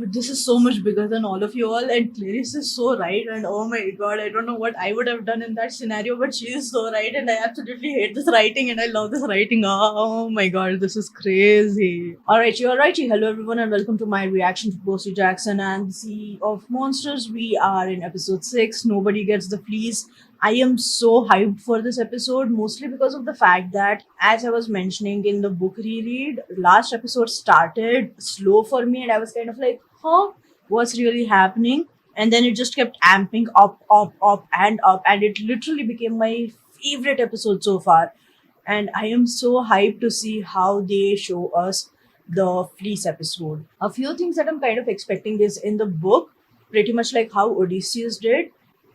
But this is so much bigger than all of you all, and Clarice is so right. And oh my god, I don't know what I would have done in that scenario, but she is so right, and I absolutely hate this writing, and I love this writing. Oh my god, this is crazy. Alright, you alright. Hello everyone, and welcome to my reaction to Percy Jackson and the Sea of Monsters. We are in episode 6. Nobody gets the fleece. I am so hyped for this episode, mostly because of the fact that, as I was mentioning in the book reread, last episode started slow for me, and I was kind of like, huh, what's really happening? And then it just kept amping up, and it literally became my favorite episode so far. And I am so hyped to see how they show us the fleece episode. A few things that I'm kind of expecting is in the book, pretty much like how Odysseus did.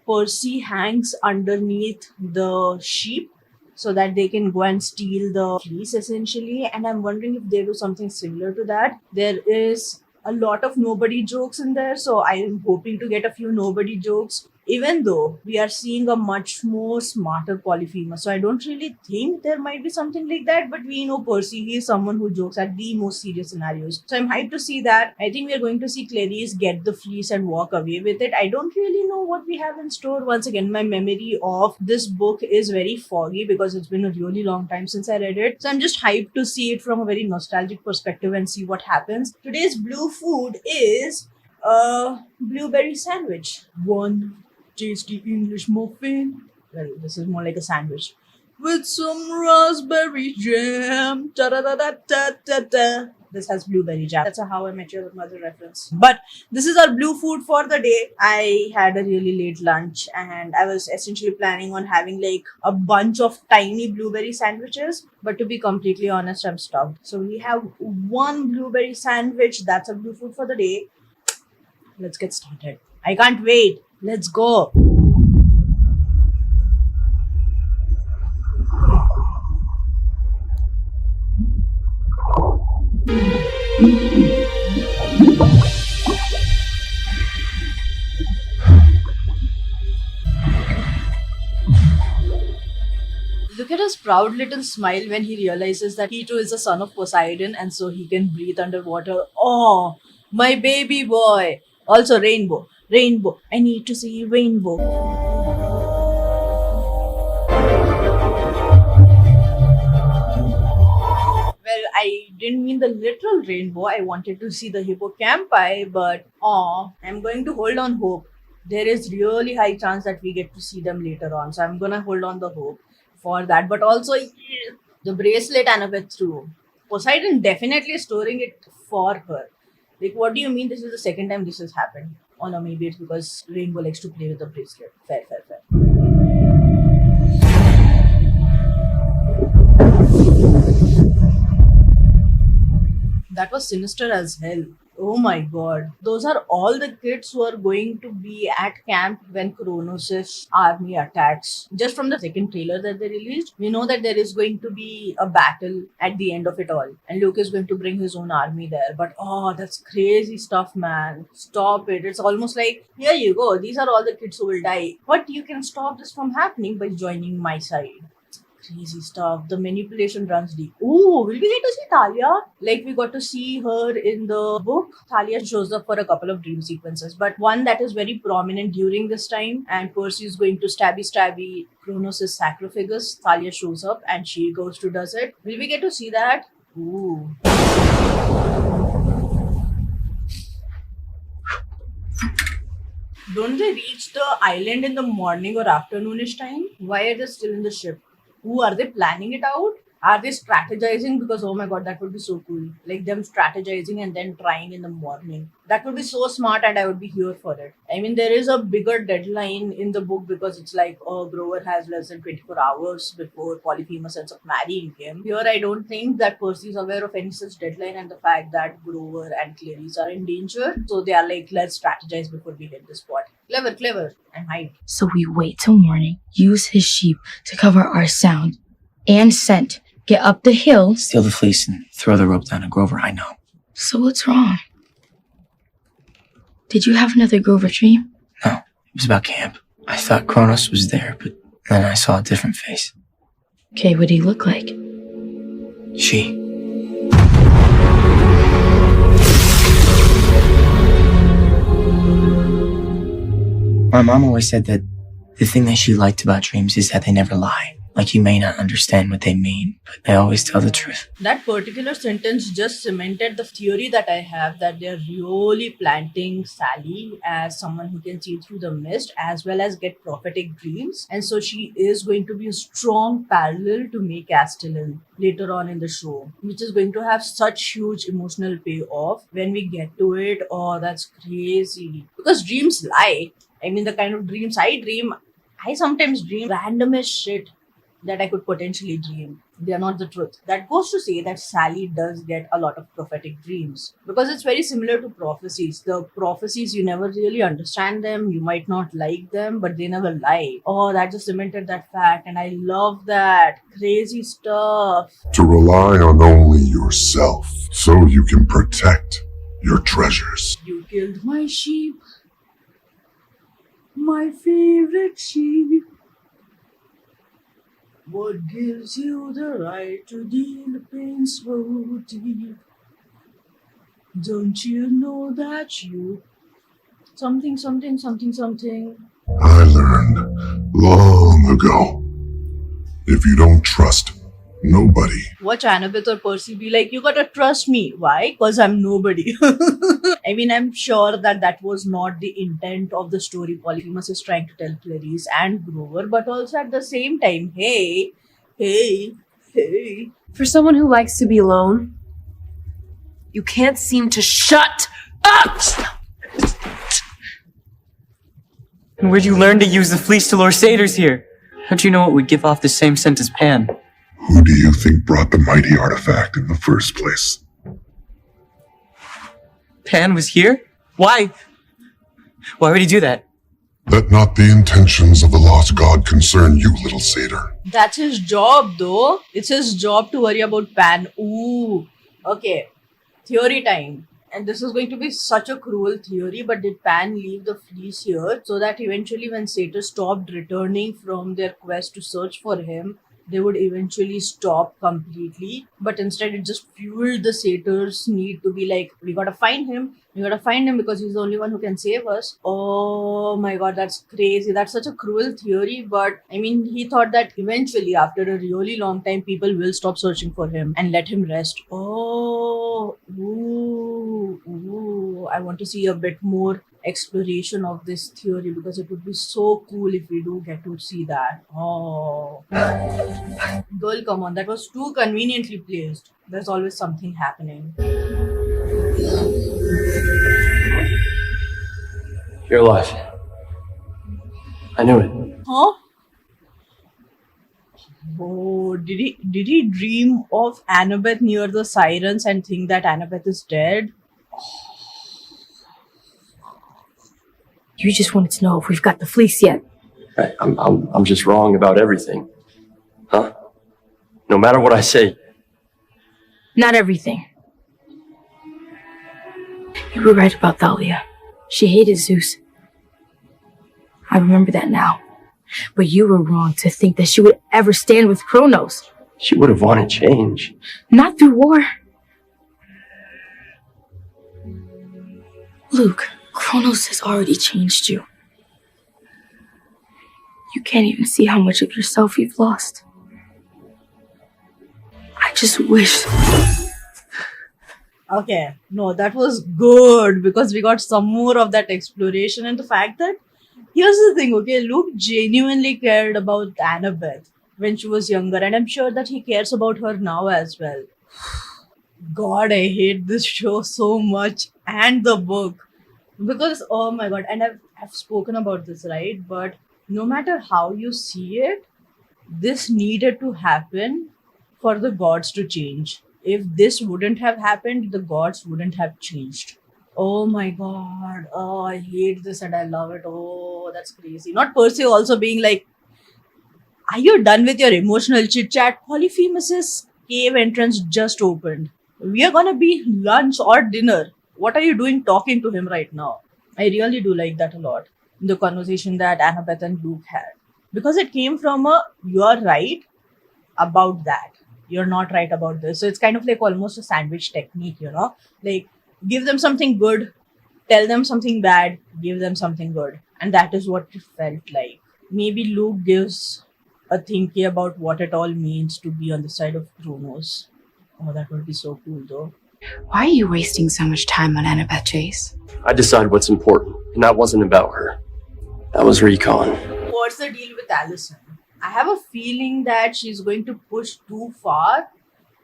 Percy hangs underneath the sheep so that they can go and steal the fleece essentially. And I'm wondering if they do something similar to that. There is a lot of nobody jokes in there, so I am hoping to get a few nobody jokes. Even though we are seeing a much more smarter Polyphemus, so I don't really think there might be something like that. But we know Percy; he is someone who jokes at the most serious scenarios. So I'm hyped to see that. I think we are going to see Clarice get the fleece and walk away with it. I don't really know what we have in store. Once again, my memory of this book is very foggy because it's been a really long time since I read it. So I'm just hyped to see it from a very nostalgic perspective and see what happens. Today's blue food is a blueberry sandwich. One tasty English muffin. Well, this is more like a sandwich. With some raspberry jam. Da da da da da da da. This has blueberry jam. That's a How I Met Your Mother reference. But this is our blue food for the day. I had a really late lunch and I was essentially planning on having like a bunch of tiny blueberry sandwiches. But to be completely honest, I'm stuffed. So we have one blueberry sandwich. That's a blue food for the day. Let's get started. I can't wait. Let's go. Look at his proud little smile when he realizes that he too is the son of Poseidon and so he can breathe underwater. Oh, my baby boy. Also, rainbow. Rainbow. I need to see rainbow. Well, I didn't mean the literal rainbow. I wanted to see the hippocampi, but I'm going to hold on hope. There is really high chance that we get to see them later on, so I'm gonna hold on the hope for that. But also, the bracelet Annabeth threw. Poseidon definitely storing it for her. Like, what do you mean? This is the second time this has happened. Oh no, maybe it's because Rainbow likes to play with the bracelet. Fair, fair, fair. That was sinister as hell. Oh my god. Those are all the kids who are going to be at camp when Kronos' army attacks. Just from the second trailer that they released, we know that there is going to be a battle at the end of it all. And Luke is going to bring his own army there. But that's crazy stuff, man. Stop it. It's almost like, here you go. These are all the kids who will die. But you can stop this from happening by joining my side. Crazy stuff. The manipulation runs deep. Ooh, will we get to see Talia? Like we got to see her in the book. Talia shows up for a couple of dream sequences, but one that is very prominent during this time. And Percy is going to stabby Kronos' sarcophagus. Talia shows up and she goes to does it. Will we get to see that? Ooh. Don't they reach the island in the morning or afternoonish time? Why are they still in the ship? Who are they planning it out? Are they strategizing? Because oh my god, that would be so cool. Like them strategizing and then trying in the morning. That would be so smart and I would be here for it. I mean, there is a bigger deadline in the book because it's like, Grover has less than 24 hours before Polyphemus ends up marrying him. Here, I don't think that Percy is aware of any such deadline and the fact that Grover and Clarice are in danger. So they are like, let's strategize before we hit the spot. Clever, clever. I'm hyped. So we wait till morning, use his sheep to cover our sound and scent, get up the hill, steal the fleece and throw the rope down to Grover, I know. So what's wrong? Did you have another Grover dream? No, it was about camp. I thought Kronos was there, but then I saw a different face. Okay, what did he look like? She. My mom always said that the thing that she liked about dreams is that they never lie. Like, you may not understand what they mean, but they always tell the truth. That particular sentence just cemented the theory that I have that they're really planting Sally as someone who can see through the mist as well as get prophetic dreams. And so she is going to be a strong parallel to May Castellan later on in the show, which is going to have such huge emotional payoff when we get to it. Oh, that's crazy. Because dreams lie. I mean, the kind of dreams I dream, I sometimes dream randomest shit that I could potentially dream. They are not the truth. That goes to say that Sally does get a lot of prophetic dreams because it's very similar to prophecies. The prophecies, you never really understand them, you might not like them, but they never lie. Oh, that just cemented that fact, and I love that. Crazy stuff. To rely on only yourself so you can protect your treasures. You killed my sheep, my favorite sheep. What gives you the right to deal pain so deep? Don't you know that you something. I learned long ago, if you don't trust nobody, Watch Annabeth or Percy be like, you gotta trust me. Why? Because I'm nobody. I mean, I'm sure that that was not the intent of the story Polyphemus is trying to tell Clarice and Grover, but also at the same time, hey. For someone who likes to be alone, you can't seem to shut up! And where'd you learn to use the fleece to lure satyrs here? How'd you know it would give off the same scent as Pan? who do you think brought the mighty artifact in the first place? Pan was here? Why? Why would he do that? Let not the intentions of the lost god concern you, little satyr. That's his job, though. It's his job to worry about Pan. Ooh. Okay. Theory time. And this is going to be such a cruel theory, but did Pan leave the fleece here so that eventually when satyrs stopped returning from their quest to search for him, they would eventually stop completely? But instead it just fueled the satyrs' need to be like, we gotta find him because he's the only one who can save us. Oh my god, that's crazy. That's such a cruel theory, but I mean, he thought that eventually after a really long time people will stop searching for him and let him rest. Oh, ooh, I want to see a bit more exploration of this theory because it would be so cool if we do get to see that. Oh, girl, come on, that was too conveniently placed. There's always something happening. You're alive. I knew it. Huh? Oh, did he dream of Annabeth near the sirens and think that Annabeth is dead? You just wanted to know if we've got the fleece yet. I'm just wrong about everything. Huh? No matter what I say. Not everything. You were right about Thalia. She hated Zeus. I remember that now. But you were wrong to think that she would ever stand with Kronos. She would have wanted change. Not through war. Luke, Kronos has already changed you. You can't even see how much of yourself you've lost. I just wish... Okay, no, that was good because we got some more of that exploration and the fact that here's the thing, okay, Luke genuinely cared about Annabeth when she was younger, and I'm sure that he cares about her now as well. God, I hate this show so much and the book because oh my god, and I've spoken about this, right? But no matter how you see it, this needed to happen for the gods to change. If this wouldn't have happened, the gods wouldn't have changed. Oh my god. Oh, I hate this and I love it. Oh, that's crazy. Not Percy also being like, are you done with your emotional chit chat? Polyphemus's cave entrance just opened. We are gonna be lunch or dinner. What are you doing talking to him right now? I really do like that a lot. The conversation that Annabeth and Luke had. Because it came from a, you're right about that. You're not right about this. So it's kind of like almost a sandwich technique, you know? Like, give them something good tell them something bad, give them something good. And that is what it felt like. Maybe Luke gives a thinking about what it all means to be on the side of Kronos. Oh, that would be so cool though. Why are you wasting so much time on Annabeth Chase? I decide what's important, and that wasn't about her. That was Recon. What's the deal with Allison? I have a feeling that she's going to push too far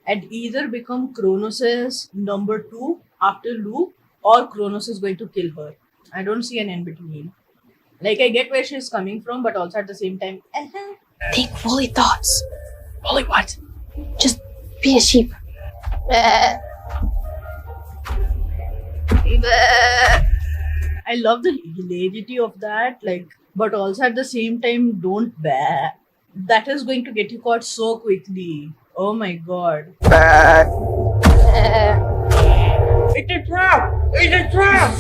and either become Kronos' number 2 after Luke, or Kronos is going to kill her. I don't see an in between. Like, I get where she's coming from, but also at the same time, Think woolly thoughts. Holy what? Just be a sheep. I love the hilarity of that, like, but also at the same time, don't bear. That is going to get you caught so quickly. Oh my god. It's a trap! It's a trap!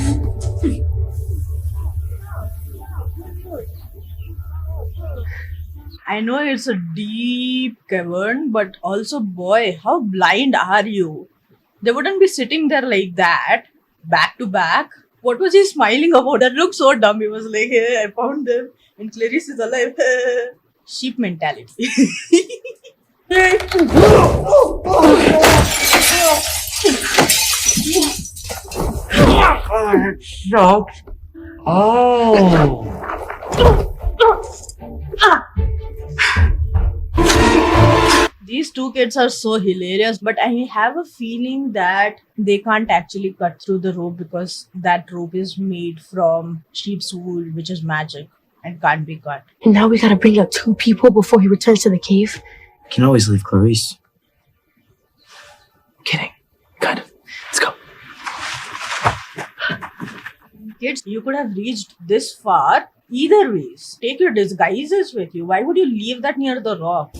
I know it's a deep cavern, but also, boy, how blind are you? They wouldn't be sitting there like that, back to back. What was he smiling about? That looked so dumb. He was like, hey, I found them, and Clarice is alive. Sheep mentality. Shocked. Oh. These two kids are so hilarious, but I have a feeling that they can't actually cut through the rope because that rope is made from sheep's wool, which is magic and can't be cut. And now we gotta bring up 2 people before he returns to the cave. You can always leave Clarice. Kidding. Kind of. Let's go. Kids, you could have reached this far either ways. Take your disguises with you. Why would you leave that near the rock?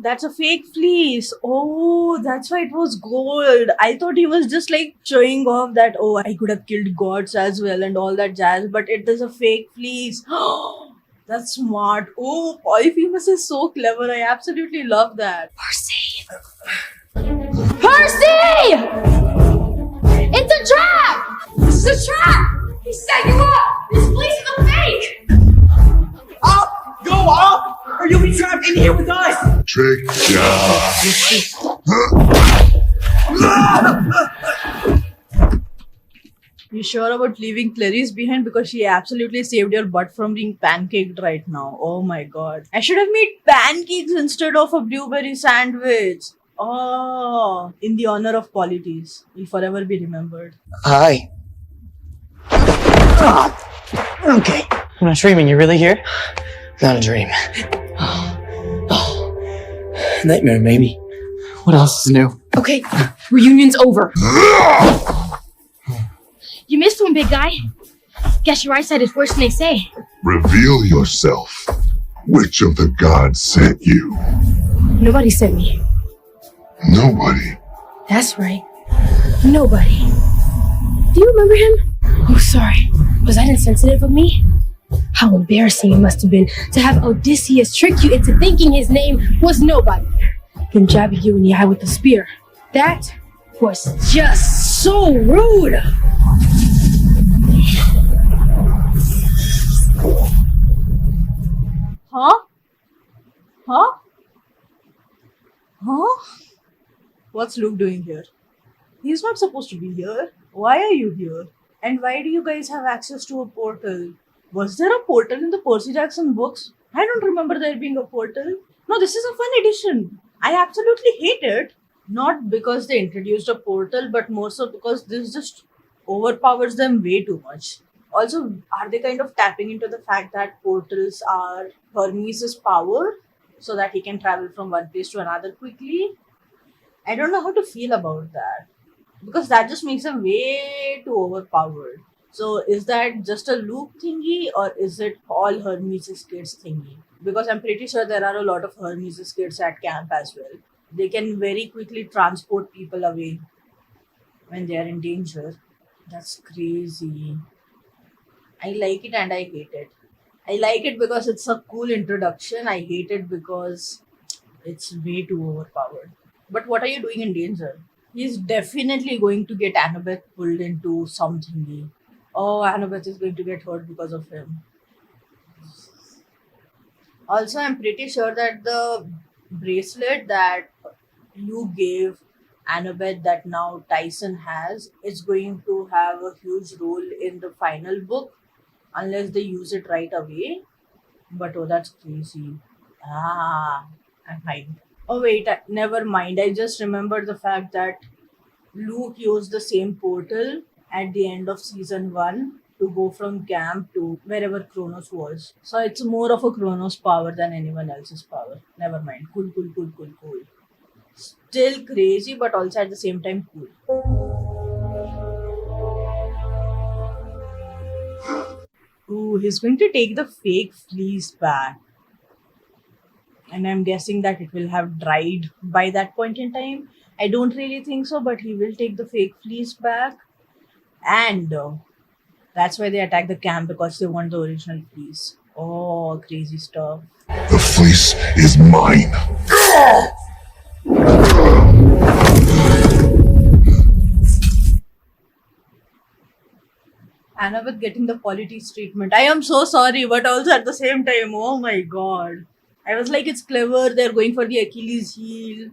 That's a fake fleece. Oh, that's why it was gold. I thought he was just like showing off that, oh, I could have killed gods as well and all that jazz, but it is a fake fleece. That's smart. Oh, Polyphemus is so clever. I absolutely love that. Percy! Percy! It's a trap! This is a trap! He set you up! This place is a fake! Up! Go up! Or you'll be trapped in here with us! Trick You sure about leaving Clarice behind? Because she absolutely saved your butt from being pancaked right now. Oh my god. I should have made pancakes instead of a blueberry sandwich. Oh, in the honor of Polites. Will forever be remembered. Hi. Okay. I'm not dreaming, you're really here? Not a dream. Nightmare, maybe. What else is new? Okay, reunion's over. You missed one, big guy. Guess your eyesight is worse than they say. Reveal yourself. Which of the gods sent you? Nobody sent me. Nobody. That's right. Nobody. Do you remember him? Oh, sorry. Was that insensitive of me? How embarrassing it must have been to have Odysseus trick you into thinking his name was nobody, then jabbing you in the eye with a spear. That was just so rude. Huh? Huh? Huh? What's Luke doing here? He's not supposed to be here. Why are you here? And why do you guys have access to a portal? Was there a portal in the Percy Jackson books? I don't remember there being a portal. No, this is a fun edition. I absolutely hate it. Not because they introduced a portal, but more so because this just overpowers them way too much. Also, are they kind of tapping into the fact that portals are Hermes' power so that he can travel from one place to another quickly? I don't know how to feel about that because that just makes him way too overpowered. So, is that just a Luke thingy or is it all Hermes' kids thingy? Because I'm pretty sure there are a lot of Hermes' kids at camp as well. They can very quickly transport people away when they are in danger. That's crazy. I like it and I hate it. I like it because it's a cool introduction. I hate it because It's way too overpowered. But what are you doing in danger? He's definitely going to get Annabeth pulled into something. Oh, Annabeth is going to get hurt because of him. Also, I'm pretty sure that the bracelet that you gave Annabeth that now Tyson has is going to have a huge role in the final book unless they use it right away. But oh, that's crazy. Ah, I'm fine. Oh, wait, never mind. I just remembered the fact that Luke used the same portal at the end of season 1 to go from camp to wherever Kronos was. So it's more of a Kronos power than anyone else's power. Never mind. Cool, cool, cool, cool, cool. Still crazy, but also at the same time cool. Ooh, he's going to take the fake fleece back. And I'm guessing that it will have dried by that point in time. I don't really think so, but he will take the fake fleece back. And that's why they attack the camp, because they want the original fleece. Oh, crazy stuff. The fleece is mine. Annabeth getting the politics treatment. I am so sorry, but also at the same time, oh my god. I was like, it's clever, they're going for the Achilles heel.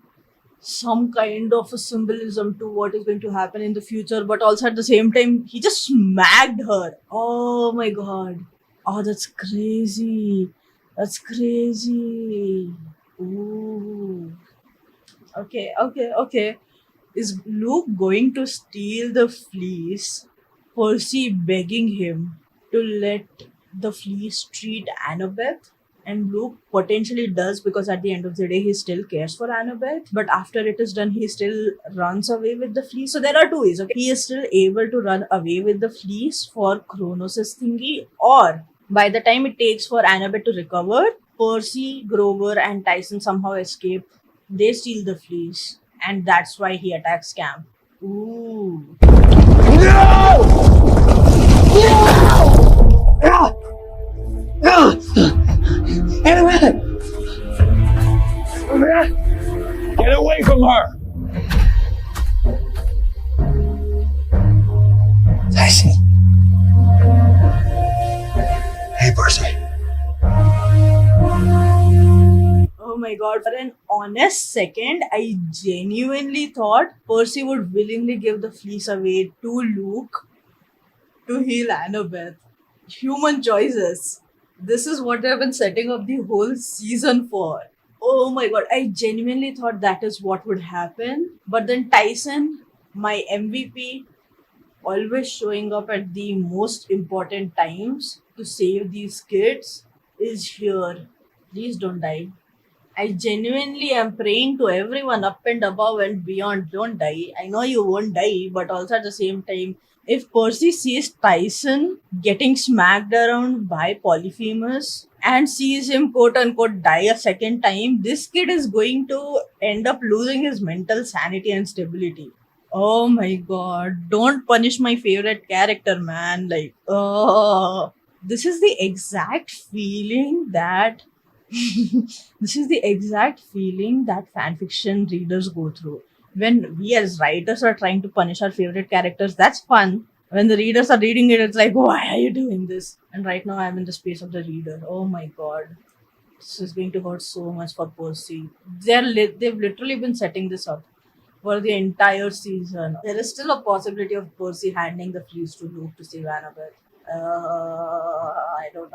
Some kind of a symbolism to what is going to happen in the future, but also at the same time, he just smacked her. Oh my god. Oh, that's crazy. That's crazy. Ooh. Okay. Is Luke going to steal the fleece? Percy begging him to let the fleece treat Annabeth? And Luke potentially does, because at the end of the day, he still cares for Annabeth. But after it is done, he still runs away with the fleece. So there are two ways. Okay, he is still able to run away with the fleece for Kronos' thingy, or by the time it takes for Annabeth to recover, Percy, Grover, and Tyson somehow escape. They steal the fleece, and that's why he attacks camp. Ooh. Annabeth! Get away from her! Tyson. Hey, Percy. Oh my god, for an honest second, I genuinely thought Percy would willingly give the fleece away to Luke to heal Annabeth. Human choices. This is what they've been setting up the whole season for. Oh my god, I genuinely thought that is what would happen. But then Tyson, my MVP, always showing up at the most important times to save these kids, is here. Please don't die. I genuinely am praying to everyone up and above and beyond, don't die. I know you won't die, but also at the same time, if Percy sees Tyson getting smacked around by Polyphemus and sees him quote unquote die a second time, this kid is going to end up losing his mental sanity and stability. Oh my god, don't punish my favorite character, man. Like, oh, this is the exact feeling that this is the exact feeling that fanfiction readers go through. When we as writers are trying to punish our favorite characters, that's fun. When the readers are reading it, it's like, why are you doing this? And right now, I'm in the space of the reader. Oh my god, this is going to hurt so much for Percy. They've literally been setting this up for the entire season. There is still a possibility of Percy handing the fleece to Luke to save Annabeth. I don't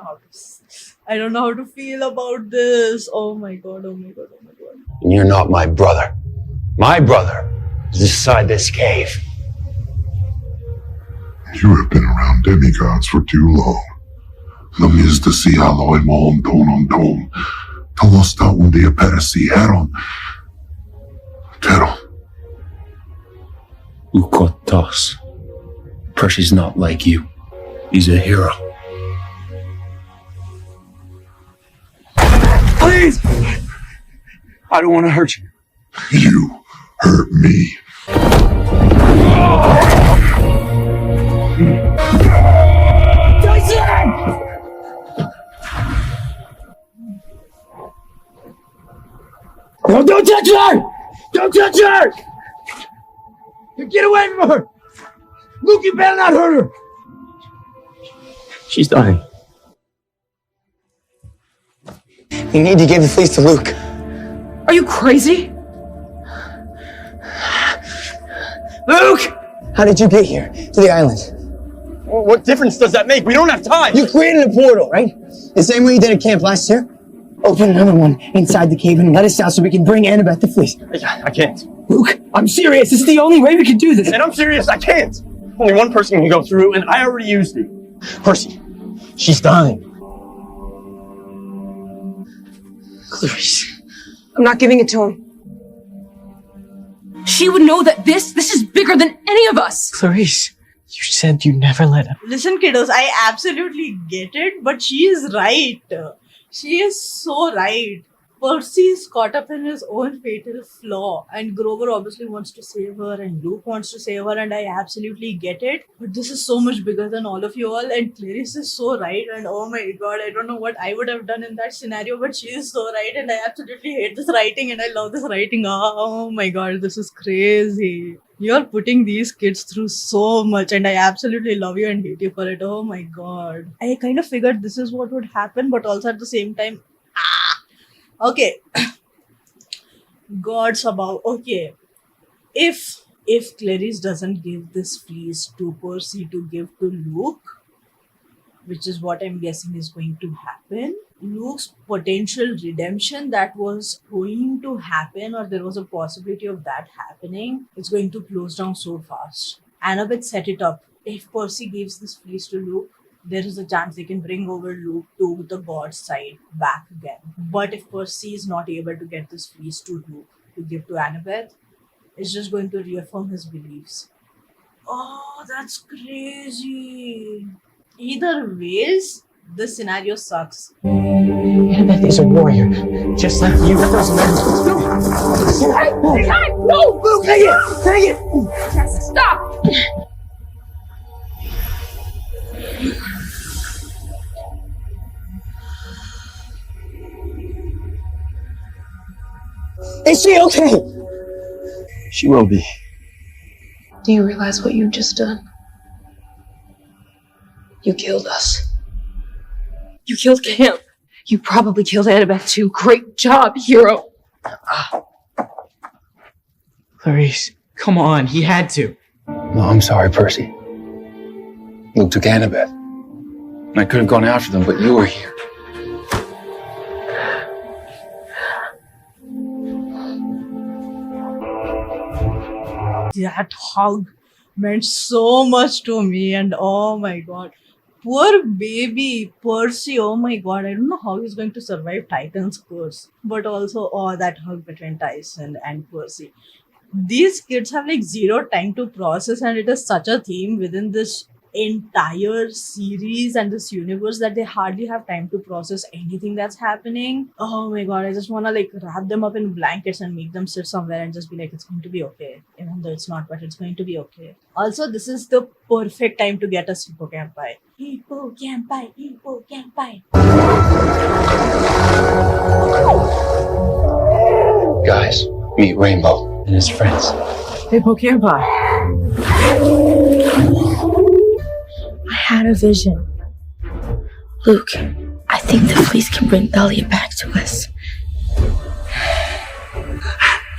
know how to feel about this. Oh my god. And you're not my brother. My brother is inside this cave. You have been around demigods for too long. Lumis de si aloi mon tonon tom. Tolosta undia perisi eron. Teron. Ukotos. Percy's not like you. He's a hero. Please! I don't want to hurt you. You hurt me. Don't touch her! Don't touch her! Get away from her! Luke, you better not hurt her! She's dying. You need to give the fleece to Luke. Are you crazy? Luke! How did you get here? To the island? What difference does that make? We don't have time. You created a portal, right? The same way you did at camp last year? Open another one inside the cave and let us out so we can bring Annabeth the fleece. I can't. Luke, I'm serious. This is the only way we can do this. And I'm serious, I can't. Only one person can go through, and I already used it. Percy, she's dying. Clarice. I'm not giving it to him. She would know that this is bigger than any of us. Clarice, you said you never let him. Listen, kiddos, I absolutely get it, but she is right. She is so right. Percy is caught up in his own fatal flaw, and Grover obviously wants to save her, and Luke wants to save her, and I absolutely get it. But this is so much bigger than all of you all, and Clarice is so right, and oh my god, I don't know what I would have done in that scenario, but she is so right, and I absolutely hate this writing, and I love this writing. Oh my god, this is crazy. You're putting these kids through so much, and I absolutely love you and hate you for it. Oh my god. I kind of figured this is what would happen, but also at the same time, okay. God's about, okay. If Clarice doesn't give this fleece to Percy to give to Luke, which is what I'm guessing is going to happen, Luke's potential redemption that was going to happen, or there was a possibility of that happening, it's going to close down so fast. Annabeth set it up. If Percy gives this fleece to Luke, there is a chance they can bring over Luke to the God's side back again. But if Percy is not able to get this fleece to Luke to give to Annabeth, it's just going to reaffirm his beliefs. Oh, that's crazy. Either ways, this scenario sucks. Annabeth is a warrior, just like you. That doesn't matter. No! Luke, hang it! Stop! Is she okay? She will be. Do you realize what you've just done? You killed us. You killed Camp. You probably killed Annabeth too. Great job, hero. Clarice, come on, he had to. No, I'm sorry, Percy. Luke took Annabeth. And I could have gone after them, but you were here. That hug meant so much to me, and oh my god, poor baby Percy. Oh my god, I don't know how he's going to survive Titan's curse, but also that hug between Tyson and Percy. These kids have like zero time to process, and it is such a theme within this entire series and this universe that they hardly have time to process anything that's happening. Oh my god, I just want to like wrap them up in blankets and make them sit somewhere and just be like, it's going to be okay, even though it's not, but it's going to be okay. Also, this is the perfect time to get us hippocampi. Hippocampi. Guys, meet Rainbow and his friends. Hippocampi. I had a vision. Luke, I think the fleece can bring Thalia back to us.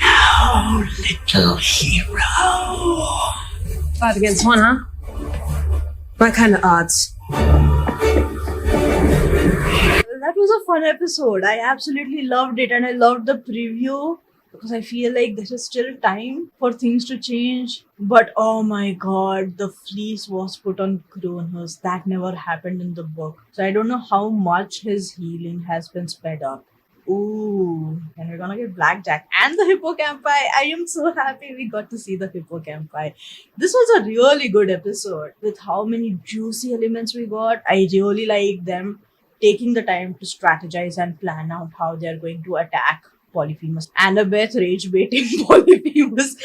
Oh, little hero. 5 against 1, huh? My kind of odds. That was a fun episode. I absolutely loved it, and I loved the preview because I feel like there is still time for things to change. But oh my god, the fleece was put on Cronus. That never happened in the book. So I don't know how much his healing has been sped up. Ooh, and we're gonna get Blackjack and the hippocampi. I am so happy we got to see the hippocampi. This was a really good episode with how many juicy elements we got. I really like them taking the time to strategize and plan out how they're going to attack Polyphemus. Annabeth rage baiting Polyphemus.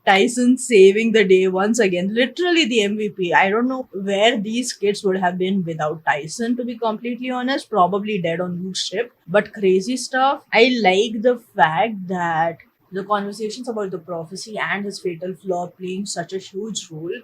Tyson saving the day once again. Literally the MVP. I don't know where these kids would have been without Tyson, to be completely honest. Probably dead on Luke's ship. But crazy stuff. I like the fact that the conversations about the prophecy and his fatal flaw playing such a huge role,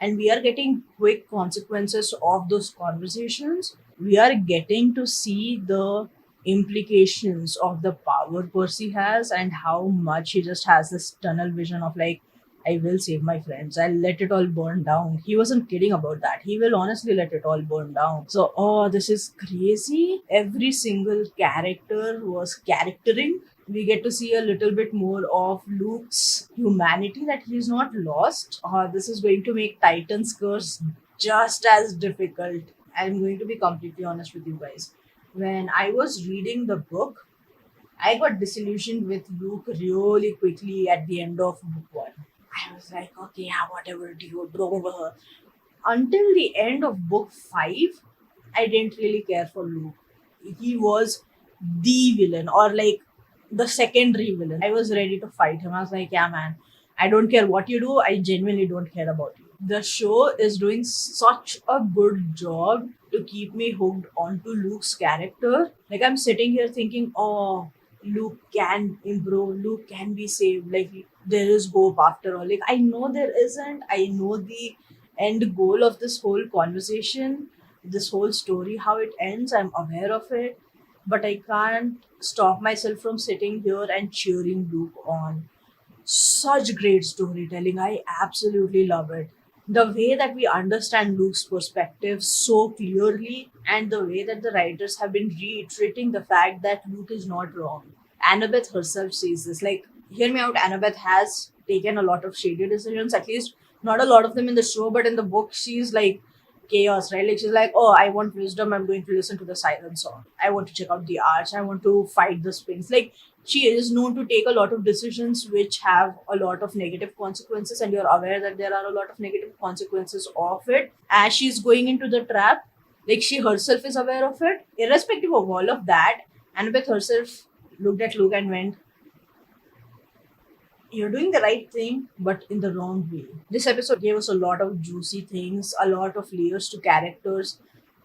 and we are getting quick consequences of those conversations. We are getting to see the implications of the power Percy has and how much he just has this tunnel vision of like, I will save my friends, I'll let it all burn down. He wasn't kidding about that. He will honestly let it all burn down. So, oh, this is crazy. Every single character was charactering. We get to see a little bit more of Luke's humanity, that he's not lost. This is going to make Titan's curse just as difficult. I'm going to be completely honest with you guys. When I was reading the book, I got disillusioned with Luke really quickly at the end of book one. I was like, okay, yeah, whatever, dude, blah, blah, blah. Until the end of book 5, I didn't really care for Luke. He was the villain, or like the secondary villain. I was ready to fight him. I was like, yeah, man, I don't care what you do. I genuinely don't care about you. The show is doing such a good job to keep me hooked onto Luke's character. Like, I'm sitting here thinking, oh, Luke can improve, Luke can be saved. Like, there is hope after all. Like, I know there isn't. I know the end goal of this whole conversation, this whole story, how it ends. I'm aware of it. But I can't stop myself from sitting here and cheering Luke on. Such great storytelling. I absolutely love it. The way that we understand Luke's perspective so clearly, and the way that the writers have been reiterating the fact that Luke is not wrong. Annabeth herself says this. Like, hear me out, Annabeth has taken a lot of shady decisions, at least not a lot of them in the show, but in the book, she's like chaos, right? Like, she's like, oh, I want wisdom, I'm going to listen to the siren song. I want to check out the arch, I want to fight the sphinx. Like, she is known to take a lot of decisions which have a lot of negative consequences, and you're aware that there are a lot of negative consequences of it. As she's going into the trap, like, she herself is aware of it. Irrespective of all of that, Annabeth herself looked at Luke and went, you're doing the right thing, but in the wrong way. This episode gave us a lot of juicy things, a lot of layers to characters,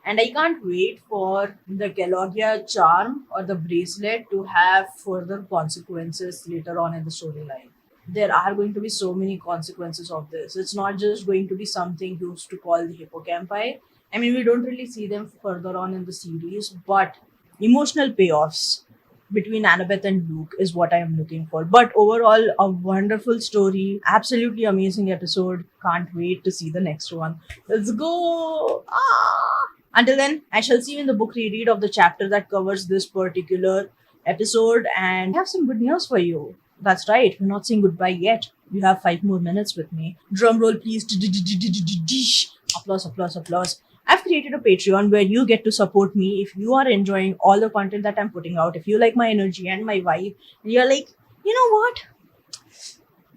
and I can't wait for the Kelloggia charm or the bracelet to have further consequences later on in the storyline. There are going to be so many consequences of this. It's not just going to be something used to call the hippocampi. I mean, we don't really see them further on in the series, but emotional payoffs between Annabeth and Luke is what I am looking for. But overall, a wonderful story, absolutely amazing episode. Can't wait to see the next one. Let's go! Until then, I shall see you in the book reread of the chapter that covers this particular episode, and I have some good news for you. That's right, we're not saying goodbye yet. You have 5 more minutes with me. Drum roll, please. Applause, applause, applause. I've created a Patreon where you get to support me if you are enjoying all the content that I'm putting out. If you like my energy and my vibe, and you're like, you know what?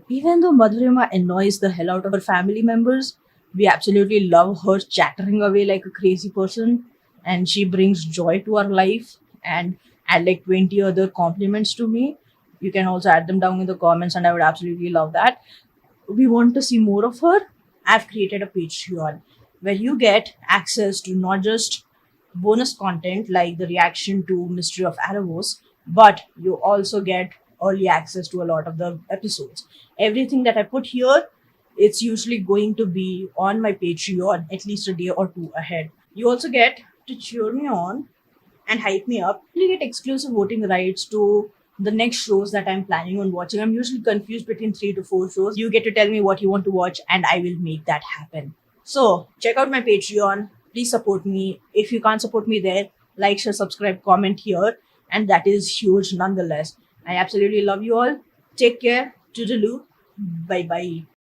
Even though Madhurima annoys the hell out of her family members, we absolutely love her chattering away like a crazy person, and she brings joy to our life and add like 20 other compliments to me. You can also add them down in the comments, and I would absolutely love that. We want to see more of her. I've created a Patreon where you get access to not just bonus content like the reaction to Mystery of Aravos, but you also get early access to a lot of the episodes. Everything that I put here, it's usually going to be on my Patreon at least a day or 2 ahead. You also get to cheer me on and hype me up. You get exclusive voting rights to the next shows that I'm planning on watching. I'm usually confused between 3 to 4 shows. You get to tell me what you want to watch, and I will make that happen. So, check out my Patreon. Please support me. If you can't support me there, like, share, subscribe, comment here. And that is huge nonetheless. I absolutely love you all. Take care. Toodaloo. Bye-bye.